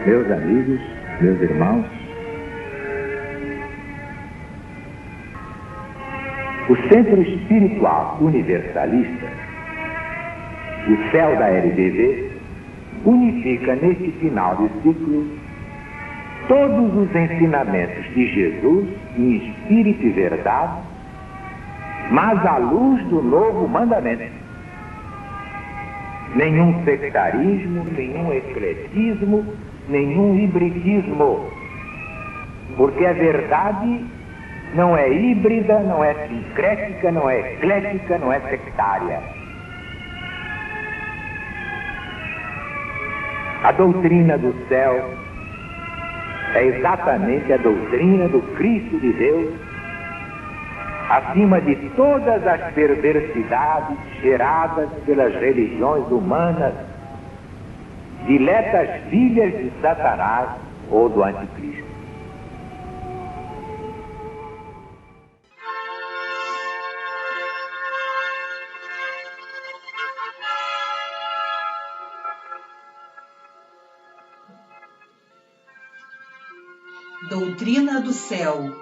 Meus amigos, meus irmãos, o Centro Espiritual Universalista, o CEL da LBV, unifica neste final de ciclo todos os ensinamentos de Jesus em espírito e verdade, mas à luz do novo mandamento. Nenhum sectarismo, nenhum ecletismo, nenhum hibridismo, porque a verdade não é híbrida, não é sincrética, não é eclética, não é sectária. A doutrina do céu é exatamente a doutrina do Cristo de Deus, acima de todas as perversidades geradas pelas religiões humanas, diletas filhas de Satanás ou do Anticristo. Doutrina do céu,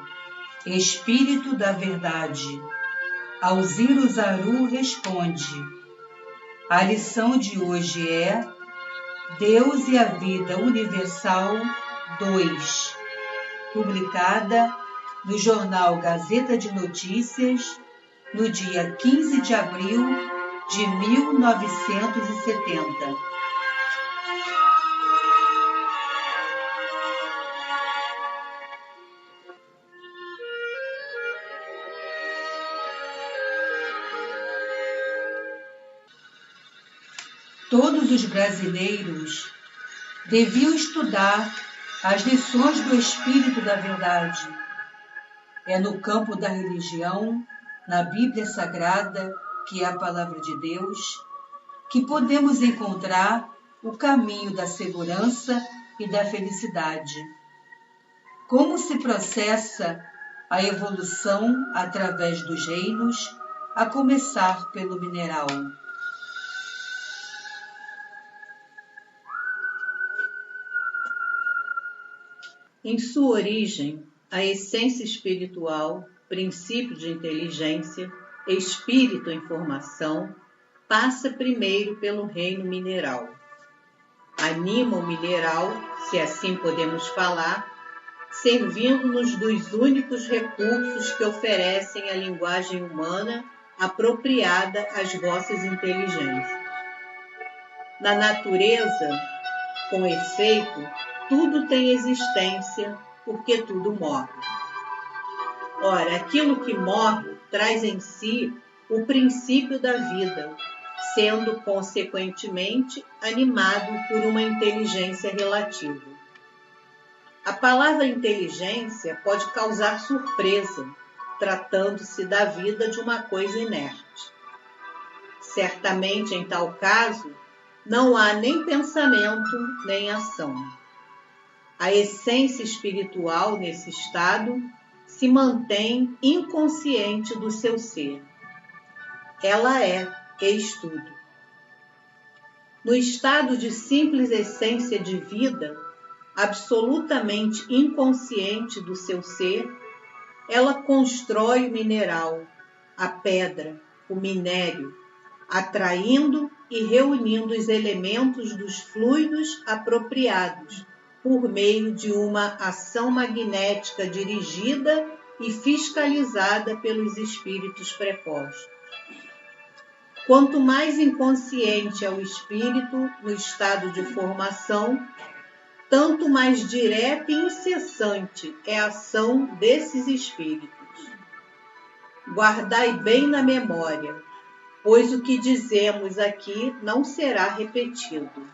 Espírito da verdade. Alziro Zaru responde. A lição de hoje é Deus e a Vida Universal 2, publicada no jornal Gazeta de Notícias, no dia 15 de abril de 1970. Todos os brasileiros deviam estudar as lições do Espírito da Verdade. É no campo da religião, na Bíblia Sagrada, que é a Palavra de Deus, que podemos encontrar o caminho da segurança e da felicidade. Como se processa a evolução através dos reinos, a começar pelo mineral. Em sua origem, a essência espiritual, princípio de inteligência, espírito em formação, passa primeiro pelo reino mineral. Anima o mineral, se assim podemos falar, servindo-nos dos únicos recursos que oferecem a linguagem humana apropriada às vossas inteligências. Na natureza, com efeito, tudo tem existência, porque tudo morre. Ora, aquilo que morre traz em si o princípio da vida, sendo, consequentemente, animado por uma inteligência relativa. A palavra inteligência pode causar surpresa, tratando-se da vida de uma coisa inerte. Certamente, em tal caso, não há nem pensamento, nem ação. A essência espiritual, nesse estado, se mantém inconsciente do seu ser. Ela é estudo. No estado de simples essência de vida, absolutamente inconsciente do seu ser, ela constrói o mineral, a pedra, o minério, atraindo e reunindo os elementos dos fluidos apropriados, por meio de uma ação magnética dirigida e fiscalizada pelos espíritos prepostos. Quanto mais inconsciente é o espírito no estado de formação, tanto mais direta e incessante é a ação desses espíritos. Guardai bem na memória, pois o que dizemos aqui não será repetido.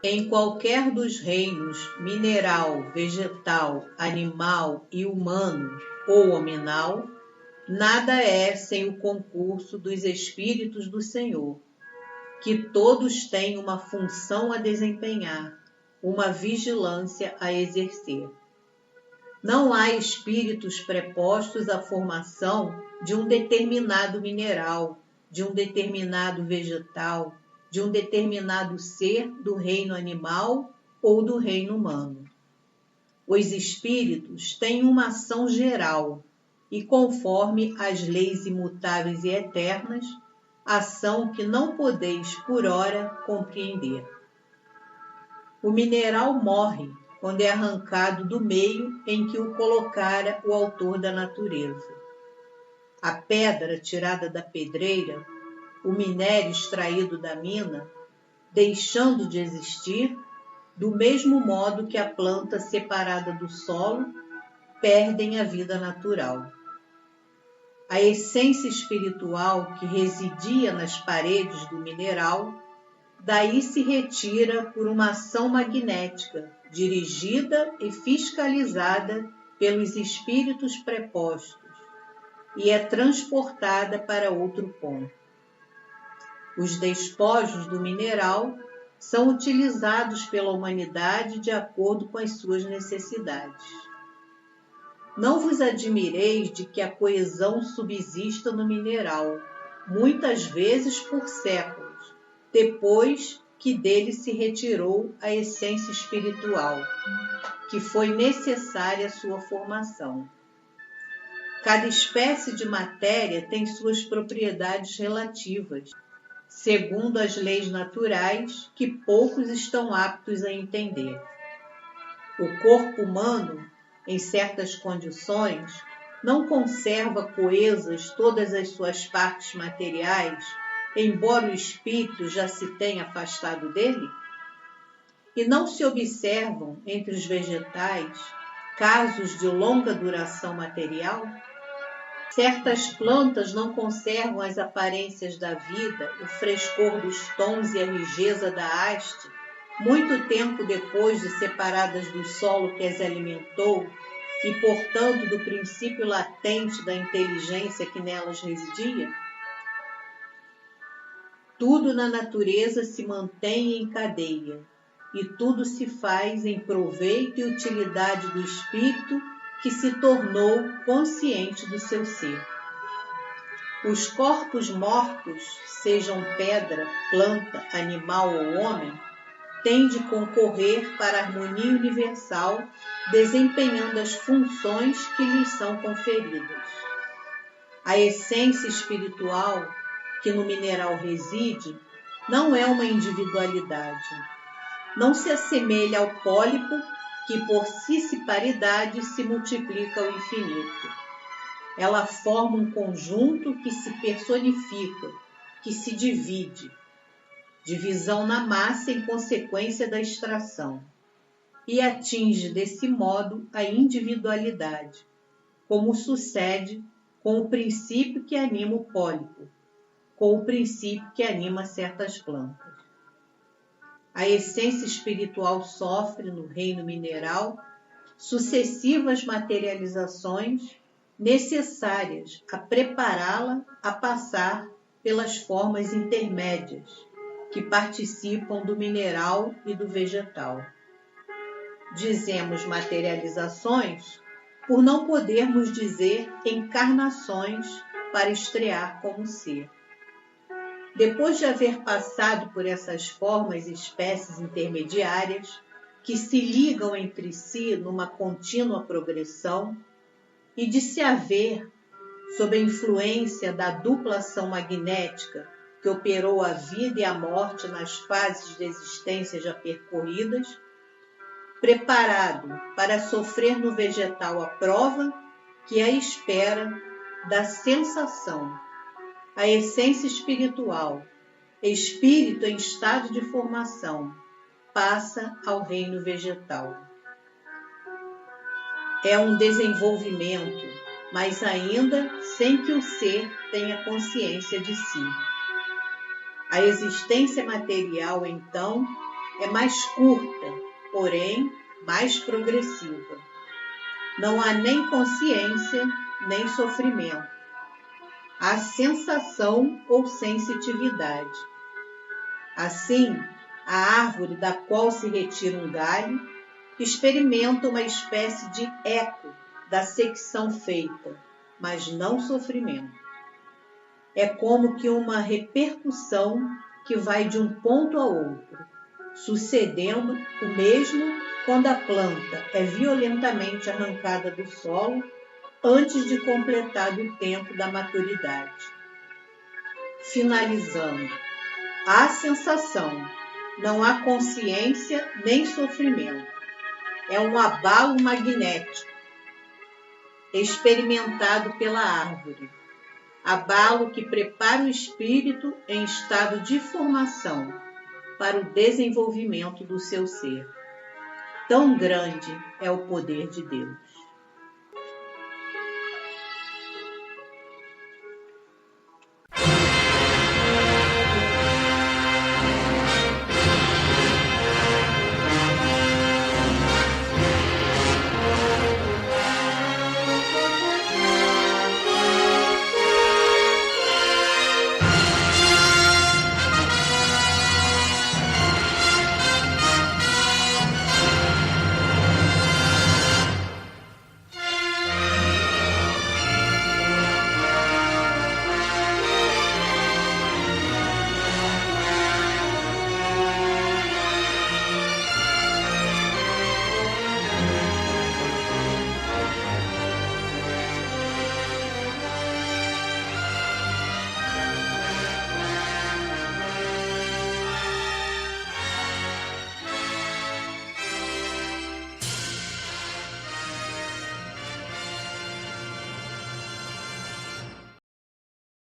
Em qualquer dos reinos, mineral, vegetal, animal e humano ou hominal, nada é sem o concurso dos Espíritos do Senhor, que todos têm uma função a desempenhar, uma vigilância a exercer. Não há espíritos prepostos à formação de um determinado mineral, de um determinado vegetal, de um determinado ser do reino animal ou do reino humano. Os espíritos têm uma ação geral e, conforme as leis imutáveis e eternas, ação que não podeis por ora compreender. O mineral morre quando é arrancado do meio em que o colocara o autor da natureza. A pedra tirada da pedreira, o minério extraído da mina, deixando de existir, do mesmo modo que a planta separada do solo, perdem a vida natural. A essência espiritual que residia nas paredes do mineral, daí se retira por uma ação magnética, dirigida e fiscalizada pelos espíritos prepostos, e é transportada para outro ponto. Os despojos do mineral são utilizados pela humanidade de acordo com as suas necessidades. Não vos admireis de que a coesão subsista no mineral, muitas vezes por séculos, depois que dele se retirou a essência espiritual, que foi necessária à sua formação. Cada espécie de matéria tem suas propriedades relativas, segundo as leis naturais que poucos estão aptos a entender. O corpo humano, em certas condições, não conserva coesas todas as suas partes materiais, embora o espírito já se tenha afastado dele? E não se observam entre os vegetais casos de longa duração material? Certas plantas não conservam as aparências da vida, o frescor dos tons e a rijeza da haste, muito tempo depois de separadas do solo que as alimentou e, portanto, do princípio latente da inteligência que nelas residia? Tudo na natureza se mantém em cadeia, e tudo se faz em proveito e utilidade do espírito que se tornou consciente do seu ser. Os corpos mortos, sejam pedra, planta, animal ou homem, têm de concorrer para a harmonia universal, desempenhando as funções que lhes são conferidas. A essência espiritual que no mineral reside não é uma individualidade. Não se assemelha ao pólipo que por cissiparidade se multiplica ao infinito. Ela forma um conjunto que se personifica, que se divide. Divisão na massa em consequência da extração. E atinge desse modo a individualidade, como sucede com o princípio que anima o pólipo, com o princípio que anima certas plantas. A essência espiritual sofre, no reino mineral, sucessivas materializações necessárias a prepará-la a passar pelas formas intermédias que participam do mineral e do vegetal. Dizemos materializações por não podermos dizer encarnações para estrear como ser. Depois de haver passado por essas formas e espécies intermediárias, que se ligam entre si numa contínua progressão, e de se haver, sob a influência da dupla ação magnética que operou a vida e a morte nas fases de existência já percorridas, preparado para sofrer no vegetal a prova que é a espera da sensação, a essência espiritual, espírito em estado de formação, passa ao reino vegetal. É um desenvolvimento, mas ainda sem que o ser tenha consciência de si. A existência material, então, é mais curta, porém mais progressiva. Não há nem consciência, nem sofrimento. Há sensação ou sensitividade. Assim, a árvore da qual se retira um galho experimenta uma espécie de eco da secção feita, mas não sofrimento. É como que uma repercussão que vai de um ponto a outro, sucedendo o mesmo quando a planta é violentamente arrancada do solo antes de completado o tempo da maturidade. Finalizando, há sensação, não há consciência nem sofrimento. É um abalo magnético experimentado pela árvore. Abalo que prepara o espírito em estado de formação para o desenvolvimento do seu ser. Tão grande é o poder de Deus.